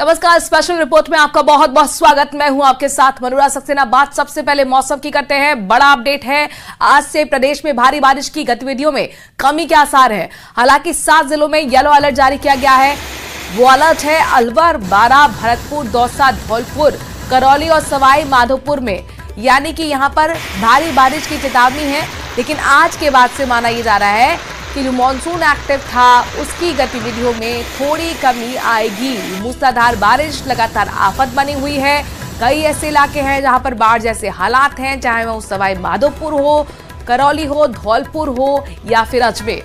नमस्कार, special report में आपका बहुत बहुत स्वागत। मैं हूं आपके साथ मनोरा सक्सेना। बात सबसे पहले मौसम की करते हैं। बड़ा अपडेट है, आज से प्रदेश में भारी बारिश की गतिविधियों में कमी के आसार है। हालांकि 7 जिलों में येलो अलर्ट जारी किया गया है। वो अलर्ट है अलवर, बारां, भरतपुर, दौसा, धौलपुर, करौली और सवाई माधोपुर में, यानी कि यहां पर भारी बारिश की चेतावनी है। लेकिन आज के बाद से माना यह जा रहा है कि जो मानसून एक्टिव था उसकी गतिविधियों में थोड़ी कमी आएगी। मूसलाधार बारिश लगातार आफत बनी हुई है। कई ऐसे इलाके हैं जहां पर बाढ़ जैसे हालात हैं, चाहे वो सवाई माधोपुर हो, करौली हो, धौलपुर हो या फिर अजमेर।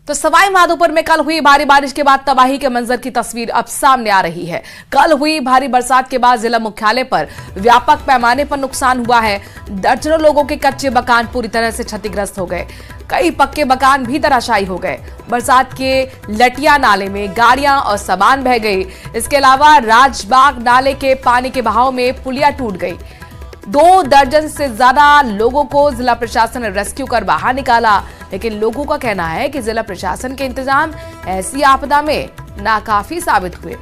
तो सवाई माधोपुर में कल हुई भारी बारिश के बाद तबाही के मंजर की तस्वीर अब सामने आ रही है। कल हुई भारी बरसात के बाद जिला मुख्यालय पर व्यापक पैमाने पर नुकसान हुआ है। दर्जनों लोगों के कच्चे मकान पूरी तरह से क्षतिग्रस्त हो गए। कई पक्के मकान भी धराशायी हो गए। बरसात के लटिया नाले में गाड़ियां और सामान बह गई। इसके अलावा राजबाग नाले के पानी के बहाव में पुलिया टूट गई। 2 दर्जन से ज्यादा लोगों को जिला प्रशासन ने रेस्क्यू कर बाहर निकाला। लेकिन लोगों का कहना है कि जिला प्रशासन के इंतजाम ऐसी आपदा में नाकाफी साबित हुए।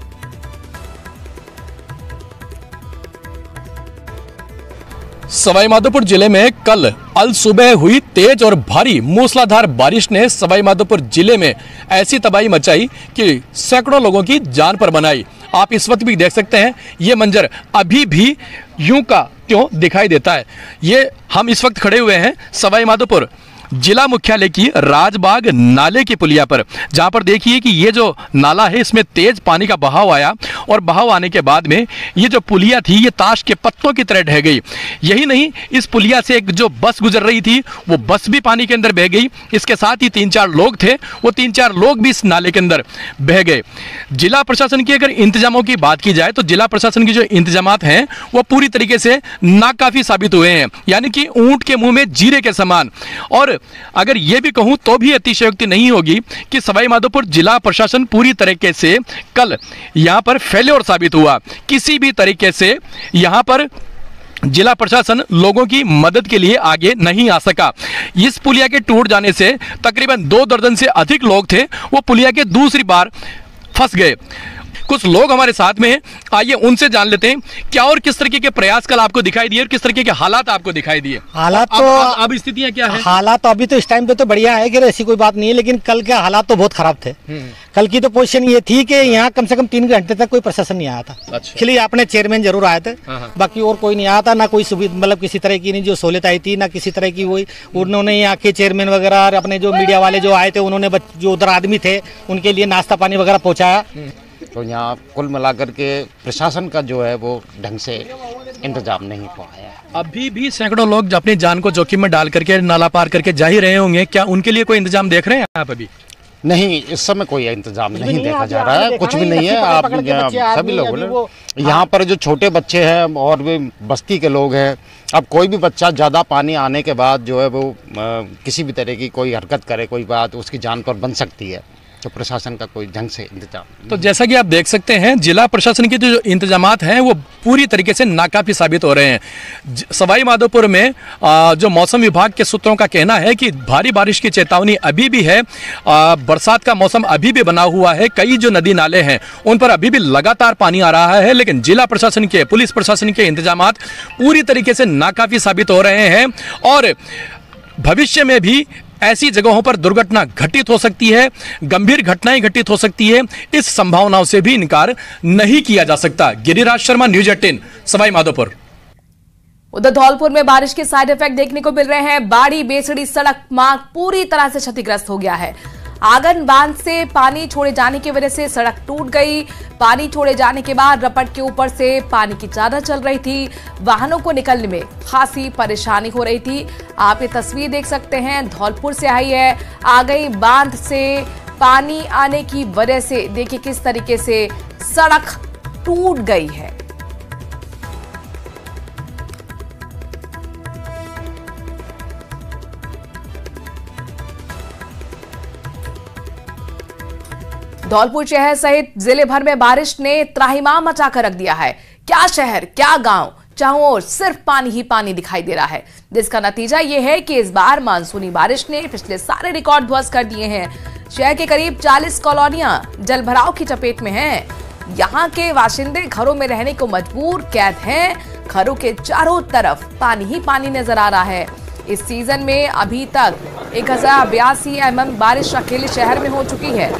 सवाई माधोपुर जिले में कल अल सुबह हुई तेज और भारी मूसलाधार बारिश ने सवाई माधोपुर जिले में ऐसी तबाही मचाई कि सैकड़ों लोगों की जान पर बनाई। आप इस वक्त भी देख सकते हैं, ये मंजर अभी भी यूं का त्यों दिखाई देता है। ये हम इस वक्त खड़े हुए हैं सवाई माधोपुर जिला मुख्यालय की राजबाग नाले की पुलिया पर, जहां पर देखिए कि ये जो नाला है इसमें तेज पानी का बहाव आया और बहाव आने के बाद में ये जो पुलिया थी ये ताश के पत्तों की तरह ढह गई। यही नहीं, इस पुलिया से एक जो बस गुजर रही थी वो बस भी पानी के अंदर बह गई। इसके साथ ही 3-4 लोग थे, वो 3-4 लोग भी इस नाले के अंदर बह गए। जिला प्रशासन की अगर इंतजामों की बात की जाए तो जिला प्रशासन की जो इंतजामात हैं वो पूरी तरीके से नाकाफी साबित हुए हैं, यानी कि ऊंट के मुंह में जीरे के समान। और अगर यह भी कहूं तो भी अतिशयोक्ति नहीं होगी कि सवाई माधोपुर जिला प्रशासन पूरी तरीके से कल यहां पर फेल्योर साबित हुआ। किसी भी तरीके से यहां पर जिला प्रशासन लोगों की मदद के लिए आगे नहीं आ सका। इस पुलिया के टूट जाने से तकरीबन 2 दर्जन से अधिक लोग थे, वो पुलिया के दूसरी बार फंस गए। कुछ लोग हमारे साथ में हैं, आइए उनसे जान लेते हैं क्या और किस तरीके के प्रयास कल आपको दिखाई दिए और किस तरीके के हालात आपको दिखाई दिए। हालात तो अब स्थितियां क्या है? हालात तो अभी तो इस टाइम पे तो बढ़िया है कि ऐसी कोई बात नहीं है, लेकिन कल के हालात तो बहुत खराब थे। कल की तो पोजीशन ये थी कि यहाँ कम से कम 3 घंटे तक कोई प्रशासन नहीं आया था। अच्छा। खिली अपने चेयरमैन जरूर आए थे, बाकी और कोई नहीं आया था। ना कोई सुविधा, मतलब किसी तरह की नहीं जो सहूलियत आई थी, ना किसी तरह की वही उन्होंने यहाँ के चेयरमैन वगैरह अपने जो मीडिया वाले जो आए थे उन्होंने जो उधर आदमी थे उनके लिए नाश्ता पानी वगैरह पहुँचाया। तो यहाँ कुल मिलाकर के प्रशासन का जो है वो ढंग से इंतजाम नहीं हुआ है। अभी भी सैकड़ों लोग अपनी जान को जोखिम में डाल करके नाला पार करके जा ही रहे होंगे, क्या उनके लिए कोई इंतजाम देख रहे हैं आप अभी? नहीं, इस समय कोई इंतजाम नहीं देखा जा रहा है, कुछ भी नहीं है। आप सभी लोग यहाँ पर जो छोटे बच्चे हैं और भी बस्ती के लोग हैं, अब कोई भी बच्चा ज़्यादा पानी आने के बाद जो है वो किसी भी तरह की कोई हरकत करे, कोई बात उसकी जान पर बन सकती है। तो प्रशासन का कोई ढंग से इंतजाम। तो जैसा कि आप देख सकते हैं जिला प्रशासन के जो इंतजामात हैं वो पूरी तरीके से नाकाफी साबित हो रहे हैं। सवाई माधोपुर में जो मौसम विभाग के सूत्रों का कहना है कि भारी बारिश की चेतावनी अभी भी है। बरसात का मौसम अभी भी बना हुआ है। कई जो नदी नाले हैं उन पर अभी भी लगातार पानी आ रहा है, लेकिन जिला प्रशासन के, पुलिस प्रशासन के इंतजामात पूरी तरीके से नाकाफी साबित हो रहे हैं। और भविष्य में भी ऐसी जगहों पर दुर्घटना घटित हो सकती है, गंभीर घटनाएं घटित हो सकती है, इस संभावनाओं से भी इनकार नहीं किया जा सकता। गिरिराज शर्मा, न्यूज़ 18, सवाई माधोपुर। उधर धौलपुर में बारिश के साइड इफेक्ट देखने को मिल रहे हैं। बाड़ी बेसड़ी सड़क मार्ग पूरी तरह से क्षतिग्रस्त हो गया है। आगन बांध से पानी छोड़े जाने की वजह से सड़क टूट गई। पानी छोड़े जाने के बाद रपट के ऊपर से पानी की चादर चल रही थी। वाहनों को निकलने में खासी परेशानी हो रही थी। आप ये तस्वीर देख सकते हैं, धौलपुर से आई है। आ गई बांध से पानी आने की वजह से देखिए किस तरीके से सड़क टूट गई है। धौलपुर शहर सहित जिले भर में बारिश ने त्राहिमाम मचाकर रख दिया है। क्या शहर, क्या गांव, चारों ओर सिर्फ पानी ही पानी दिखाई दे रहा है, जिसका नतीजा यह है कि इस बार मानसूनी बारिश ने पिछले सारे रिकॉर्ड ध्वस्त कर दिए हैं। शहर के करीब 40 कॉलोनियां जलभराव की चपेट में हैं। यहाँ के बाशिंदे घरों में रहने को मजबूर कैद हैं। घरों के चारों तरफ पानी ही पानी नजर आ रहा है। इस सीजन में अभी तक 1082 mm बारिश अकेले शहर में हो चुकी है।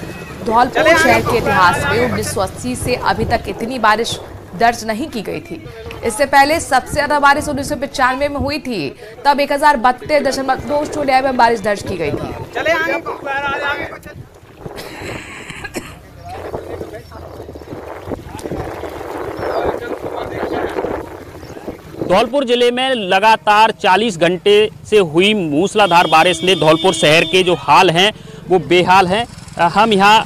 धौलपुर शहर के इतिहास में 1980 से अभी तक इतनी बारिश दर्ज नहीं की गई थी। इससे पहले सबसे ज्यादा बारिश 1995 में हुई थी, तब 1032.2 mm बारिश दर्ज की गई थी। धौलपुर जिले में लगातार 40 घंटे से हुई मूसलाधार बारिश ने धौलपुर शहर के जो हाल हैं वो बेहाल हैं। हम यहाँ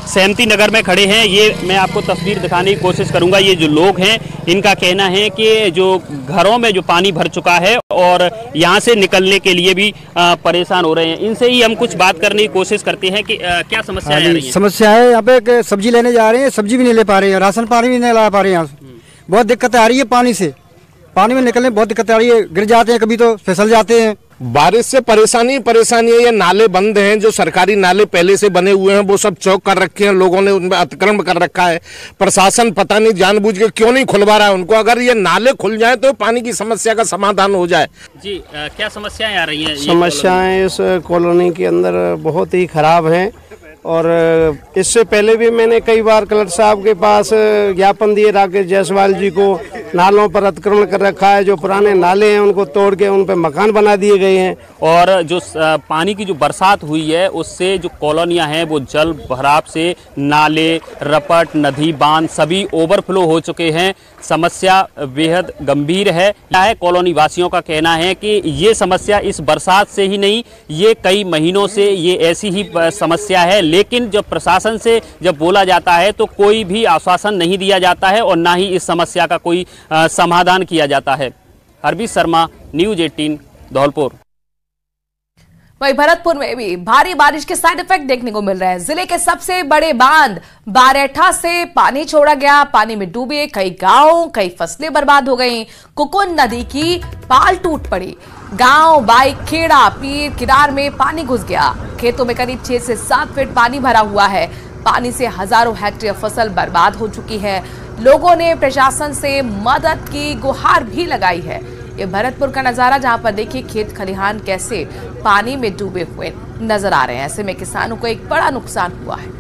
सहमती नगर में खड़े हैं। ये मैं आपको तस्वीर दिखाने की कोशिश करूंगा। ये जो लोग हैं इनका कहना है कि जो घरों में जो पानी भर चुका है और यहाँ से निकलने के लिए भी परेशान हो रहे हैं। इनसे ही हम कुछ बात करने की कोशिश करते हैं कि क्या समस्या आ रही है। समस्या है यहाँ पे सब्जी लेने जा रहे हैं, सब्जी भी नहीं ले पा रहे हैं, राशन पानी भी नहीं ला पा रहे हैं। यहाँ बहुत दिक्कत आ रही है पानी से, पानी में निकलने बहुत दिक्कत आ रही है। गिर जाते हैं, कभी तो फिसल जाते हैं। बारिश से परेशानी है। ये नाले बंद हैं, जो सरकारी नाले पहले से बने हुए हैं वो सब चौक कर रखे हैं, लोगों ने उनमें अतिक्रमण कर रखा है। प्रशासन पता नहीं जानबूझ के क्यों नहीं खुलवा रहा है उनको। अगर ये नाले खुल जाए तो पानी की समस्या का समाधान हो जाए। जी क्या समस्याएं आ रही हैं? समस्याएं इस कॉलोनी के अंदर बहुत ही खराब हैं और इससे पहले भी मैंने कई बार कलेक्टर साहब के पास ज्ञापन दिए राकेश जायसवाल जी को। नालों पर अतिक्रमण कर रखा है, जो पुराने नाले हैं उनको तोड़ के उन पर मकान बना दिए गए हैं। और जो पानी की जो बरसात हुई है उससे जो कॉलोनियां हैं वो जल भराव से नाले, रपट, नदी, बांध सभी ओवरफ्लो हो चुके हैं। समस्या बेहद गंभीर है। कॉलोनी वासियों का कहना है कि ये समस्या इस बरसात से ही नहीं, ये कई महीनों से ये ऐसी ही समस्या है। लेकिन जब प्रशासन से जब बोला जाता है तो कोई भी आश्वासन नहीं दिया जाता है और ना ही इस समस्या का कोई समाधान किया जाता है। हरबीर शर्मा, न्यूज़ 18, धौलपुर। वहीं भरतपुर में भी भारी बारिश के साइड इफेक्ट देखने को मिल रहे हैं। जिले के सबसे बड़े बांध बारेठा से पानी छोड़ा गया, पानी में डूबे कई गांव, कई फसलें बर्बाद हो गईं। कुकुन नदी की पाल टूट पड़ी, गांव, बाई, खेड़ा, पीर, किरार में पानी घुस गया। खेतों में करीब 6 से 7 फीट पानी भरा हुआ है। पानी से हजारों हेक्टेयर फसल बर्बाद हो चुकी है। लोगों ने प्रशासन से मदद की गुहार भी लगाई है। ये भरतपुर का नजारा, जहां पर देखिए खेत खलिहान कैसे पानी में डूबे हुए नजर आ रहे हैं। ऐसे में किसानों को एक बड़ा नुकसान हुआ है।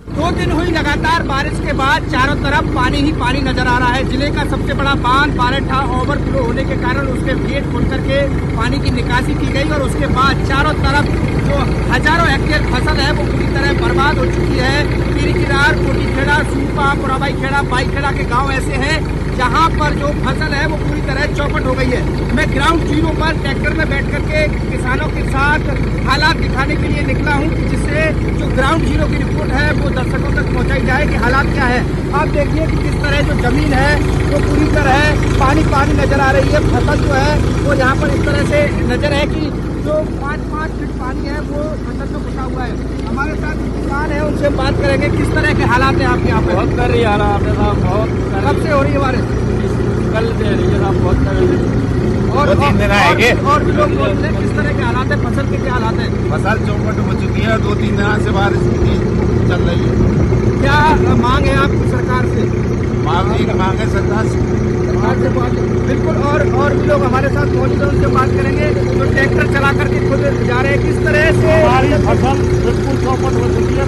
दो दिन हुई लगातार बारिश के बाद चारों तरफ पानी ही पानी नजर आ रहा है। जिले का सबसे बड़ा बांध बारेठा ओवरफ्लो होने के कारण उसके गेट खोल करके पानी की निकासी की गई और उसके बाद चारों तरफ जो हजारों हेक्टेयर फसल है वो पूरी तरह बर्बाद हो चुकी है। पीरी किरार, कोटी खेड़ा, सूपा, पुराबाई खेड़ा, बाई खेड़ा के गाँव ऐसे हैं जहाँ पर जो फसल है वो पूरी तरह चौपट हो गई है। मैं ग्राउंड जीरो पर ट्रैक्टर में बैठ करके किसानों के साथ हालात दिखाने के लिए निकला हूँ, जिससे जो ग्राउंड जीरो की रिपोर्ट है वो दर्शकों तक पहुँचाई जाए कि हालात क्या है। आप देखिए कि किस तरह जो जमीन है वो पूरी तरह पानी पानी नजर आ रही है। फसल जो है वो यहाँ पर इस तरह से नजर है कि जो 5-5 फीट पानी है वो फसल में घुसा हुआ है। हमारे साथ किसान है, उनसे बात करेंगे किस तरह के हालात हैं आपके यहाँ पे। बहुत कर रही है बहुत। कब से हो रही है बारिश? कल से रही है बहुत कर रही है। और भी लोग बोलते हैं किस तरह के हालात है, फसल के क्या हालात है? फसल चौपट हो चुकी है, 2-3 दिन से बारिश चल रही है। क्या मांग है आपकी सरकार से? मांग है सरकार से बात बिल्कुल। और भी लोग हमारे साथ मौजूद हैं, उनसे बात करेंगे जो ट्रैक्टर चला करके खुद जा रहे हैं। किस तरह से हमारी फसल बिल्कुल चौपट हो चुकी है।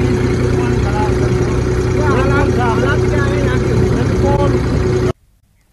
हालात क्या है यहाँ के?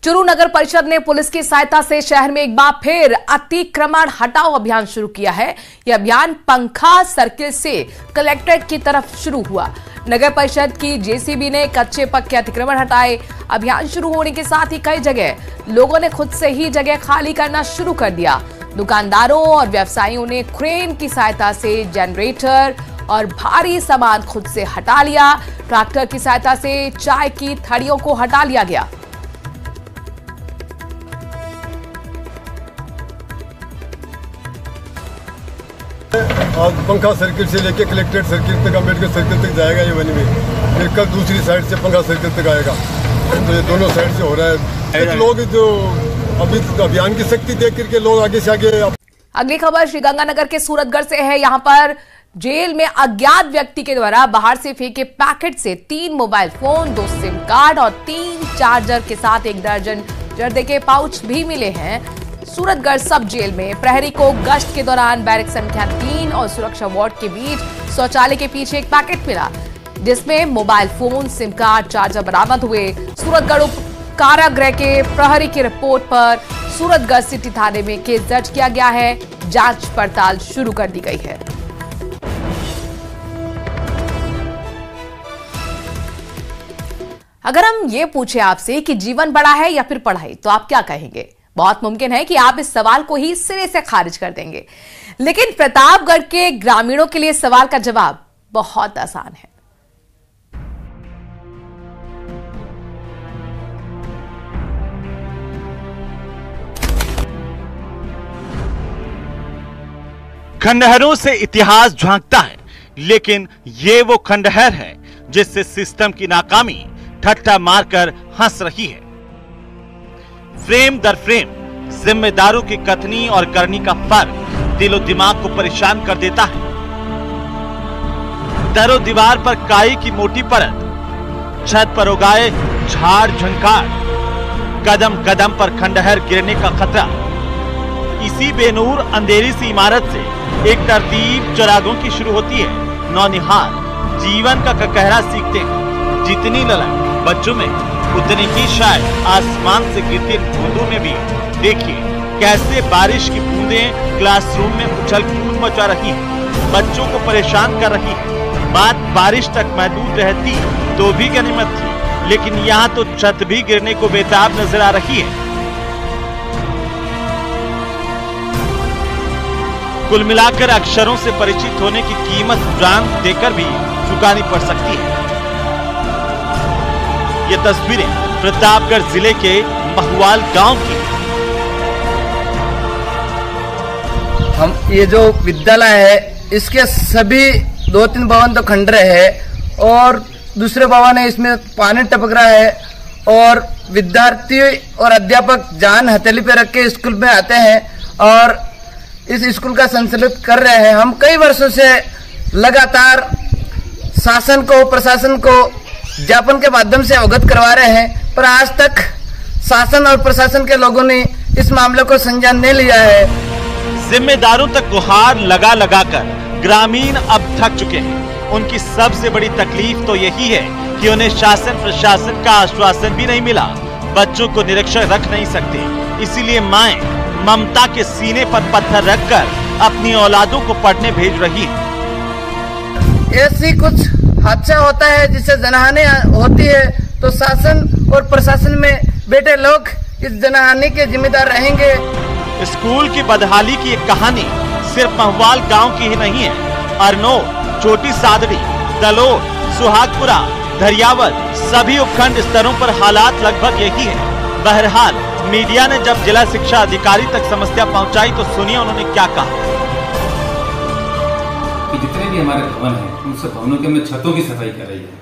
चूरू नगर परिषद ने पुलिस की सहायता से शहर में एक बार फिर अतिक्रमण हटाओ अभियान शुरू किया है। यह अभियान पंखा सर्किल से कलेक्ट्रेट की तरफ शुरू हुआ। नगर परिषद की जेसीबी ने कच्चे पक्के अतिक्रमण हटाए। अभियान शुरू होने के साथ ही कई जगह लोगों ने खुद से ही जगह खाली करना शुरू कर दिया। दुकानदारों और व्यवसायियों ने क्रेन की सहायता से जनरेटर और भारी सामान खुद से हटा लिया। ट्रैक्टर की सहायता से चाय की थड़ियों को हटा लिया गया। आज पंखा सर्किल से लेके कलेक्ट्रेट सर्किल तक, अम्बेडकर सर्किल तक जाएगा ये वनी में। फिर कल दूसरी साइड से पंखा सर्किल तक आएगा। तो ये दोनों साइड से हो रहा है। लोग जो अभी अभियान की शक्ति देख करके लोग आगे से आगे अगली खबर श्रीगंगानगर के सूरतगढ़ से है। यहां पर जेल में अज्ञात व्यक्ति के द्वारा बाहर से फेंके पैकेट से 3 मोबाइल फोन, 2 सिम कार्ड और 3 चार्जर के साथ 1 दर्जन जर्दे के पाउच भी मिले हैं। सूरतगढ़ सब जेल में प्रहरी को गश्त के दौरान बैरक संख्या 3 और सुरक्षा वार्ड के बीच शौचालय के पीछे एक पैकेट मिला, जिसमें mobile phone, SIM card, charger बरामद हुए। सूरतगढ़ उप कारागृह के प्रहरी की रिपोर्ट पर सूरतगढ़ सिटी थाने में केस दर्ज किया गया है। जांच पड़ताल शुरू कर दी गई है। अगर हम ये पूछे आपसे कि जीवन बड़ा है या फिर पढ़ाई, तो आप क्या कहेंगे? बहुत मुमकिन है कि आप इस सवाल को ही सिरे से खारिज कर देंगे, लेकिन प्रतापगढ़ के ग्रामीणों के लिए सवाल का जवाब बहुत आसान है। खंडहरों से इतिहास झांकता है, लेकिन ये वो खंडहर है जिससे सिस्टम की नाकामी ठट्ठा मारकर हंस रही है। फ्रेम दर फ्रेम जिम्मेदारों की कथनी और करनी का फर्क दिलो दिमाग को परेशान कर देता है। दरो दीवार पर काई की मोटी परत, छत पर उगाए झाड़ झंकार, कदम कदम पर खंडहर गिरने का खतरा। इसी बेनूर अंधेरी सी इमारत से एक तरतीब चिरागों की शुरू होती है। नौनिहाल जीवन का कहरा सीखते हैं। जितनी ललक बच्चों में, उतनी ही शायद आसमान से गिरती बूंदों में भी। देखिए कैसे बारिश की बूंदें क्लासरूम में उछल कूद मचा रही है, बच्चों को परेशान कर रही है। बात बारिश तक महदूद रहती तो भी गनीमत थी, लेकिन यहाँ तो छत भी गिरने को बेताब नजर आ रही है। कुल मिलाकर अक्षरों से परिचित होने की कीमत जान देकर भी चुकानी पड़ सकती है। ये तस्वीरें प्रतापगढ़ जिले के महुआल गांव की। हम ये जो विद्यालय है, इसके सभी 2-3 भवन तो खंडर है और दूसरे भवन है, इसमें पानी टपक रहा है और विद्यार्थी और अध्यापक जान हथेली पे रख के स्कूल में आते हैं और इस स्कूल का संचालित कर रहे हैं। हम कई वर्षों से लगातार शासन को, प्रशासन को ज्ञापन के माध्यम से अवगत करवा रहे हैं, पर आज तक शासन और प्रशासन के लोगों ने इस मामले को संज्ञान नहीं लिया है। जिम्मेदारों तक गुहार लगा लगा कर ग्रामीण अब थक चुके हैं। उनकी सबसे बड़ी तकलीफ तो यही है कि उन्हें शासन प्रशासन का आश्वासन भी नहीं मिला। बच्चों को निरीक्षण रख नहीं सकते, इसीलिए माएं ममता के सीने पर पत्थर रखकर अपनी औलादों को पढ़ने भेज रही है। ऐसी कुछ हादसा होता है जिससे जनहानि होती है, तो शासन और प्रशासन में बैठे लोग इस जनहानि के जिम्मेदार रहेंगे। स्कूल की बदहाली की एक कहानी सिर्फ महुआल गांव की ही नहीं है। अरनोर, छोटी सादड़ी, दलोर, सुहागपुरा, धरियावद सभी उपखंड स्तरों पर हालात लगभग यही है। बहरहाल मीडिया ने जब जिला शिक्षा अधिकारी तक समस्या पहुंचाई तो सुनिए उन्होंने क्या कहा। कि जितने भी हमारे भवन हैं, उन सब भवनों के हमने छतों की सफाई कर रही है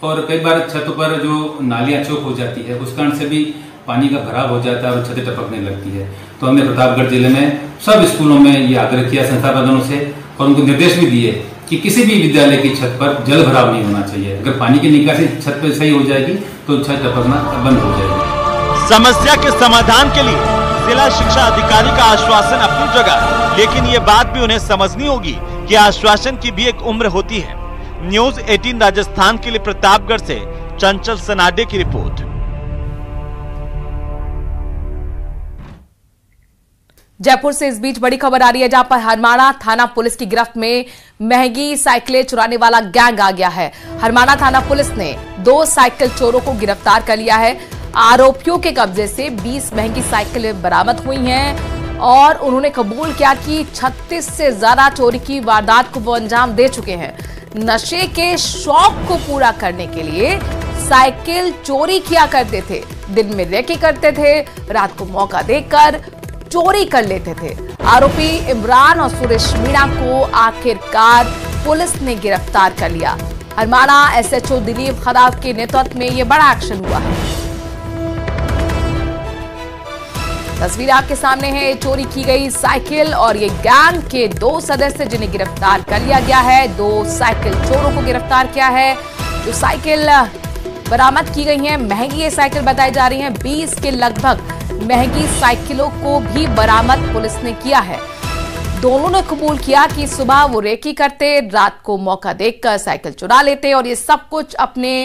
और कई बार छतों पर जो नालियां चौक हो जाती है, उस कारण से भी पानी का भराव हो जाता है और छतें टपकने लगती है। तो हमने प्रतापगढ़ जिले में सब स्कूलों में ये आग्रह किया संस्था प्रधानों से और उनको निर्देश भी दिए कि किसी भी विद्यालय की छत पर जल भराव नहीं होना चाहिए। अगर पानी की निकासी छत पर सही हो जाएगी तो छत टपकना बंद हो जाएगी। समस्या के समाधान के लिए जिला शिक्षा अधिकारी का आश्वासन अपनी जगह, लेकिन ये बात भी उन्हें समझनी होगी कि आश्वासन की भी एक उम्र होती है। न्यूज़ 18 राजस्थान के लिए प्रतापगढ़ से चंचल सनाडे की रिपोर्ट। जयपुर से इस बीच बड़ी खबर आ रही है, जहां पर हरमाणा थाना पुलिस की गिरफ्त में महंगी साइकिलें चुराने वाला गैंग आ गया है। हरमाणा थाना पुलिस ने 2 साइकिल चोरों को गिरफ्तार कर लिया है। आरोपियों के कब्जे से 20 महंगी साइकिलें बरामद हुई हैं और उन्होंने कबूल किया कि 36 से ज्यादा चोरी की वारदात को वो अंजाम दे चुके हैं। नशे के शौक को पूरा करने के लिए साइकिल चोरी किया करते थे, दिन में रेकी करते थे, रात को मौका देकर चोरी कर लेते थे। आरोपी इमरान और सुरेश मीणा को आखिरकार पुलिस ने गिरफ्तार कर लिया। हरमाणा एसएचओ दिलीप खराब के नेतृत्व में यह बड़ा एक्शन हुआ है। तस्वीर आपके सामने है, चोरी की गई साइकिल और ये गैंग के 2 सदस्य जिन्हें गिरफ्तार कर लिया गया है। 2 साइकिल चोरों को गिरफ्तार किया है। जो साइकिल बरामद की गई हैं, महंगी ये साइकिल बताई जा रही हैं। 20 के लगभग महंगी साइकिलों को भी बरामद पुलिस ने किया है। दोनों ने कबूल किया कि सुबह वो रेकी करते, रात को मौका देखकर साइकिल चुरा लेते और ये सब कुछ अपने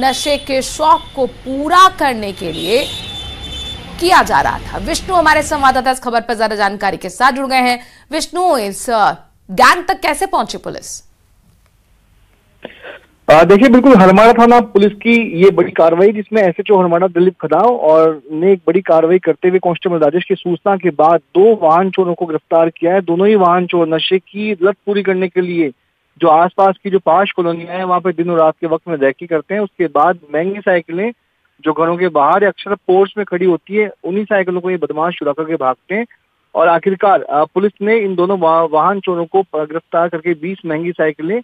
नशे के शौक को पूरा करने के लिए किया जा रहा था। विष्णु हमारे संवाददाता इस खबर पर ज्यादा जानकारी के साथ जुड़ गए हैं। विष्णु, इस गैंग तक कैसे पहुंची पुलिस? देखिए, बिल्कुल हरमाड़ा थाना पुलिस की ये बड़ी कार्रवाई, जिसमें एसएचओ हरमाड़ा दिलीप खदाव और ने एक बड़ी कार्रवाई करते हुए कांस्टेबल राजेश की सूचना के बाद 2 वाहन चोरों को गिरफ्तार किया है। दोनों ही वाहन चोर नशे की लत पूरी करने के लिए जो आसपास की जो 5 कॉलोनियां हैं वहां पे दिनों रात के वक्त में रैकी करते हैं। उसके बाद महंगी साइकिलें जो घरों के बाहर या अक्सर पोर्च में खड़ी होती है, उन्हीं साइकिलों को ये बदमाश चुरा करके भागते हैं। और आखिरकार पुलिस ने इन दोनों वाहन चोरों को गिरफ्तार करके 20 महंगी साइकिलें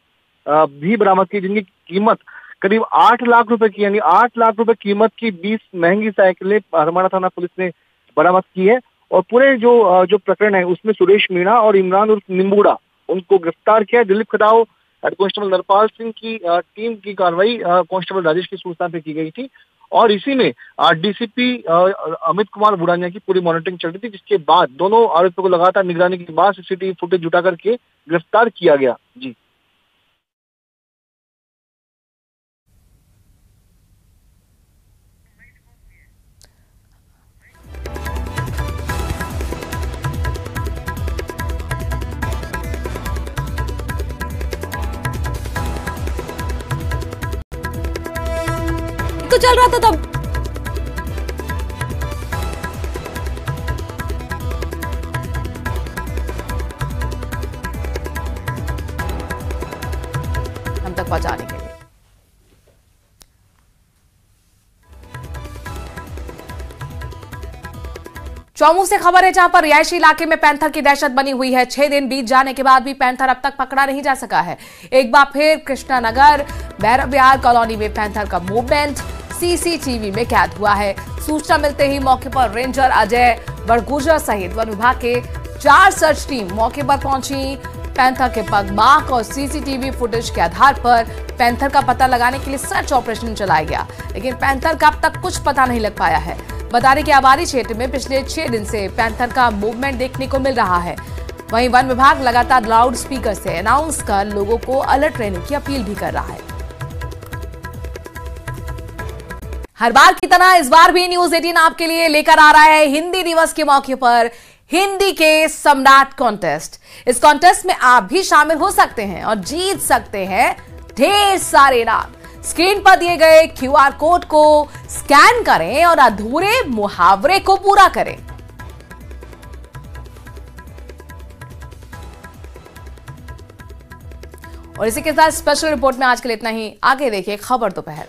भी बरामद की, जिनकी कीमत करीब 8 लाख रुपए की, यानी 8 लाख रुपए कीमत की 20 महंगी साइकिलें हरमाड़ा थाना पुलिस ने बरामद की है। और पूरे जो प्रकरण है उसमें सुरेश मीणा और इमरान उर्फ निम्बूड़ा, उनको गिरफ्तार किया है। दिलीप खदाव, हेड कांस्टेबल नरपाल सिंह की टीम की कार्रवाई कांस्टेबल राजेश की सूचना पे की गई थी और इसी में डीसीपी अमित कुमार बुढ़ानिया की पूरी मॉनिटरिंग चल रही थी, जिसके बाद दोनों आरोपियों को लगातार निगरानी के बाद सीसीटीवी फुटेज जुटा करके गिरफ्तार किया गया। जी, तो चल रहा था तब। हम तक पहुंचाने के लिए चौमू से खबर है, जहां पर रिहायशी इलाके में पैंथर की दहशत बनी हुई है। 6 दिन बीत जाने के बाद भी पैंथर अब तक पकड़ा नहीं जा सका है। एक बार फिर कृष्णानगर भैरव विहार कॉलोनी में पैंथर का मूवमेंट सीसीटीवी में कैद हुआ है। सूचना मिलते ही मौके पर रेंजर अजय बड़गुजर सहित वन विभाग के 4 सर्च टीम मौके पर पहुंची। पैंथर के पगमार्क और सीसीटीवी फुटेज के आधार पर पैंथर का पता लगाने के लिए सर्च ऑपरेशन चलाया गया, लेकिन पैंथर का अब तक कुछ पता नहीं लग पाया है। बता दें कि आबादी क्षेत्र में पिछले 6 दिन से पैंथर का मूवमेंट देखने को मिल रहा है। वहीं वन विभाग लगातार लाउड स्पीकर से अनाउंस कर लोगों को अलर्ट रहने की अपील भी कर रहा है। हर बार की तरह इस बार भी न्यूज 18 आपके लिए लेकर आ रहा है हिंदी दिवस के मौके पर हिंदी के सम्राट कॉन्टेस्ट। इस कॉन्टेस्ट में आप भी शामिल हो सकते हैं और जीत सकते हैं ढेर सारे इनाम। स्क्रीन पर दिए गए क्यूआर कोड को स्कैन करें और अधूरे मुहावरे को पूरा करें। और इसी के साथ स्पेशल रिपोर्ट में आज के लिए इतना ही। आगे देखिए खबर दोपहर।